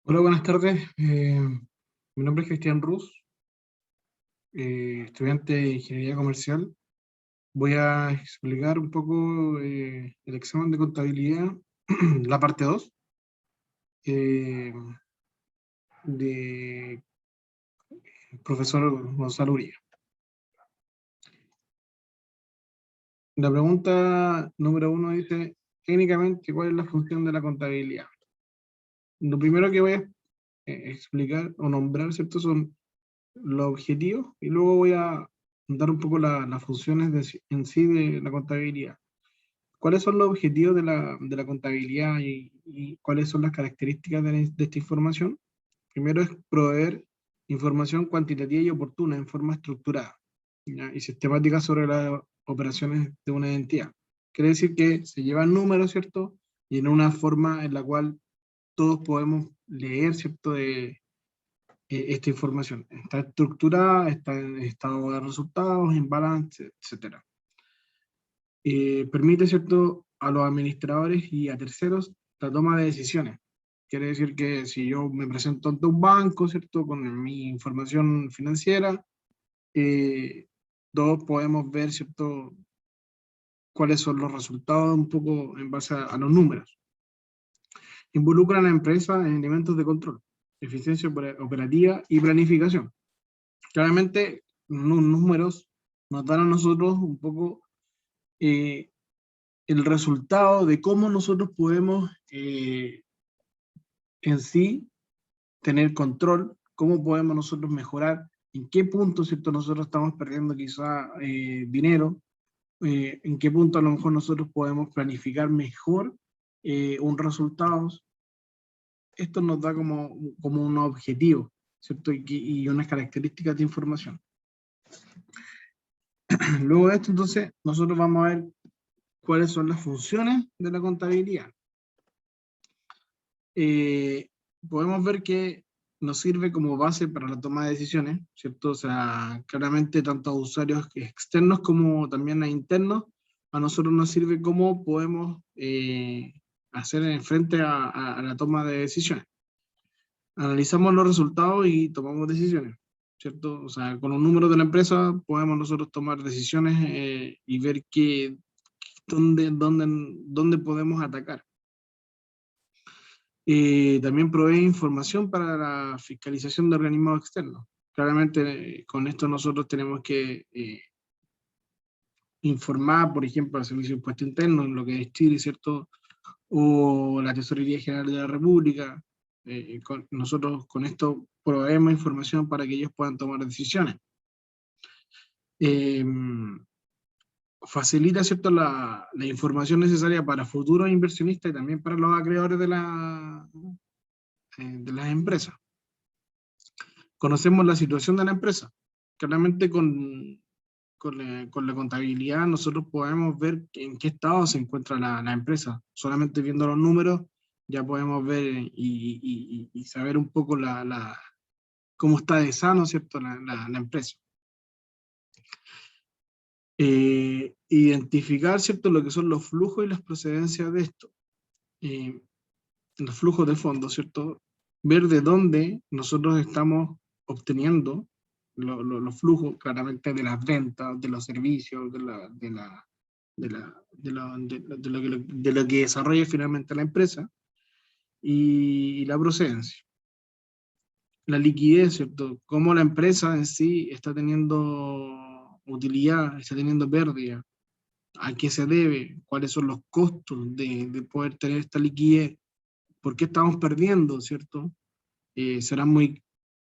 Hola, buenas tardes. Mi nombre es Cristian Ruz, estudiante de Ingeniería Comercial. Voy a explicar un poco el examen de contabilidad, la parte 2 eh, de profesor Gonzalo Uría. La pregunta número 1 dice, técnicamente, ¿cuál es la función de la contabilidad? Lo primero que voy a explicar o nombrar, ¿cierto? Son los objetivos y luego voy a dar un poco las funciones en sí de la contabilidad. ¿Cuáles son los objetivos de la contabilidad y cuáles son las características de esta información? Primero es proveer información cuantitativa y oportuna en forma estructurada, ¿ya? Y sistemática sobre las operaciones de una entidad. Quiere decir que se llevan números, ¿cierto? Y en una forma en la cual todos podemos leer, ¿cierto? Esta información. Está estructurada, está en estado de resultados, en balance, etcétera. Permite, ¿cierto?, a los administradores y a terceros la toma de decisiones. Quiere decir que si yo me presento ante un banco, ¿cierto?, con mi información financiera, todos podemos ver, ¿cierto?, cuáles son los resultados un poco en base a los números. Involucra a la empresa en elementos de control, eficiencia operativa y planificación. Claramente, los números nos dan a nosotros un poco el resultado de cómo nosotros podemos en sí tener control, cómo podemos nosotros mejorar, en qué punto, ¿cierto?, nosotros estamos perdiendo quizá dinero, en qué punto a lo mejor nosotros podemos planificar mejor un resultado. Esto nos da como un objetivo, ¿cierto? Y unas características de información. Luego de esto, entonces, nosotros vamos a ver cuáles son las funciones de la contabilidad. Podemos ver que nos sirve como base para la toma de decisiones, ¿cierto? O sea, claramente tanto a usuarios externos como también a internos, a nosotros nos sirve cómo podemos hacer en frente a la toma de decisiones. Analizamos los resultados y tomamos decisiones, ¿cierto? O sea, con los números de la empresa podemos nosotros tomar decisiones y ver dónde podemos atacar. También provee información para la fiscalización de organismos externos. Claramente, con esto nosotros tenemos que informar, por ejemplo, al Servicio de Impuesto Interno, lo que es Chile, ¿cierto? O la Tesorería General de la República. Nosotros con esto proveemos información para que ellos puedan tomar decisiones. Facilita, ¿cierto?, la información necesaria para futuros inversionistas y también para los acreedores de las empresas. Conocemos la situación de la empresa. Claramente con la contabilidad nosotros podemos ver en qué estado se encuentra la empresa. Solamente viendo los números ya podemos ver y saber un poco cómo está de sano, ¿cierto?, la empresa. Identificar, ¿cierto?, lo que son los flujos y las procedencias de esto. Los flujos de fondos, ¿cierto? Ver de dónde nosotros estamos obteniendo los flujos, claramente de las ventas, de los servicios, de lo que desarrolla finalmente la empresa, y la procedencia. La liquidez, ¿cierto? Cómo la empresa en sí está teniendo utilidad, está teniendo pérdida, a qué se debe, cuáles son los costos de poder tener esta liquidez, por qué estamos perdiendo, ¿cierto? Serán muy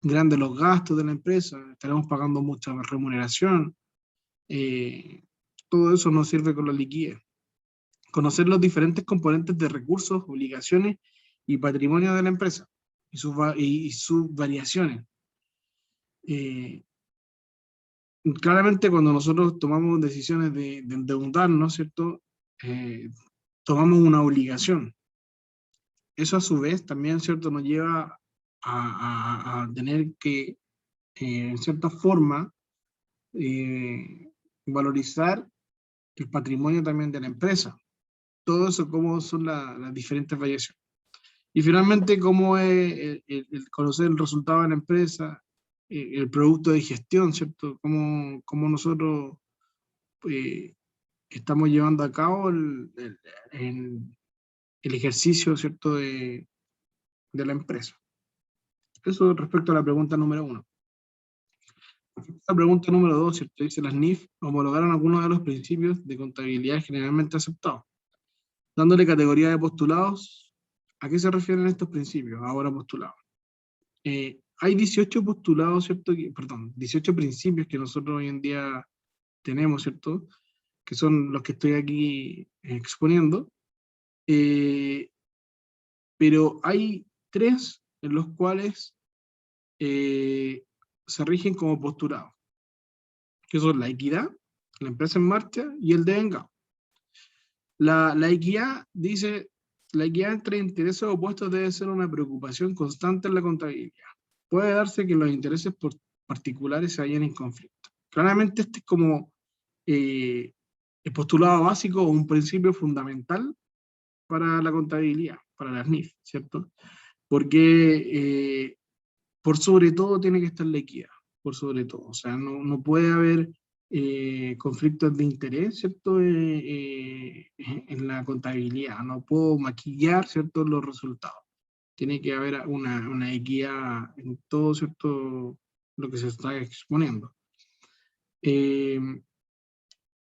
grandes los gastos de la empresa, estaremos pagando mucha remuneración, todo eso nos sirve con la liquidez. Conocer los diferentes componentes de recursos, obligaciones y patrimonio de la empresa y sus variaciones. Claramente cuando nosotros tomamos decisiones de endeudarnos, ¿cierto? Tomamos una obligación. Eso a su vez también, ¿cierto?, nos lleva a tener que, en cierta forma, valorizar el patrimonio también de la empresa. Todo eso, cómo son las diferentes variaciones. Y finalmente, cómo es el conocer el resultado de la empresa, el producto de gestión, ¿cierto? Cómo nosotros estamos llevando a cabo el ejercicio, ¿cierto? De la empresa. Eso respecto a la pregunta número 1. La pregunta número 2, ¿cierto? Dice, las NIF homologaron algunos de los principios de contabilidad generalmente aceptados, dándole categoría de postulados. ¿A qué se refieren estos principios? Ahora postulados. Hay 18 postulados, ¿cierto? Perdón, 18 principios que nosotros hoy en día tenemos, ¿cierto? Que son los que estoy aquí exponiendo. Pero hay 3 en los cuales se rigen como postulados, que son la equidad, la empresa en marcha y el devengado. La equidad dice, la equidad entre intereses opuestos debe ser una preocupación constante en la contabilidad. Puede darse que los intereses particulares se hallen en conflicto. Claramente este es como el postulado básico o un principio fundamental para la contabilidad, para las NIF, ¿cierto? Porque por sobre todo tiene que estar la equidad, por sobre todo. O sea, no puede haber conflictos de interés, ¿cierto? En la contabilidad. No puedo maquillar, ¿cierto? Los resultados. Tiene que haber una equidad en todo, ¿cierto? Lo que se está exponiendo.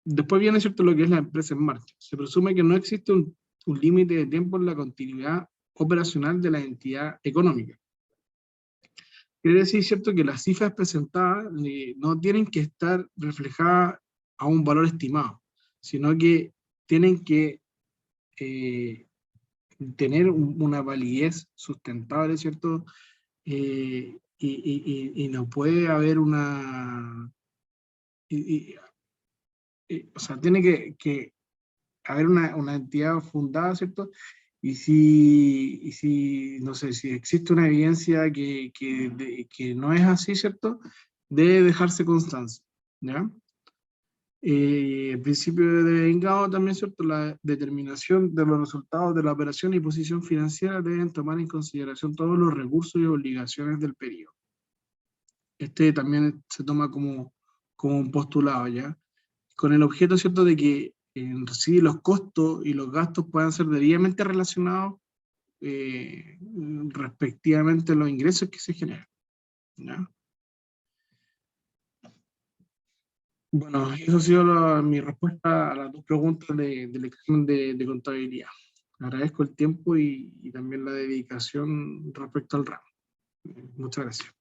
Después viene, ¿cierto? Lo que es la empresa en marcha. Se presume que no existe un límite de tiempo en la continuidad operacional de la entidad económica. Quiere decir, ¿cierto?, que las cifras presentadas no tienen que estar reflejadas a un valor estimado, sino que tienen que tener una validez sustentable, ¿cierto? Y no puede haber una... o sea, tiene que haber una entidad fundada, ¿cierto? Y si, no sé, si existe una evidencia que no es así, ¿cierto? Debe dejarse constancia, ¿ya? El principio de devengado también, ¿cierto? La determinación de los resultados de la operación y posición financiera deben tomar en consideración todos los recursos y obligaciones del periodo. Este también se toma como un postulado, ¿ya? Con el objeto, ¿cierto?, de que sí, los costos y los gastos puedan ser debidamente relacionados respectivamente a los ingresos que se generan, ¿ya? Bueno, eso ha sido mi respuesta a las 2 preguntas del examen de contabilidad. Agradezco el tiempo y también la dedicación respecto al ramo. Muchas gracias.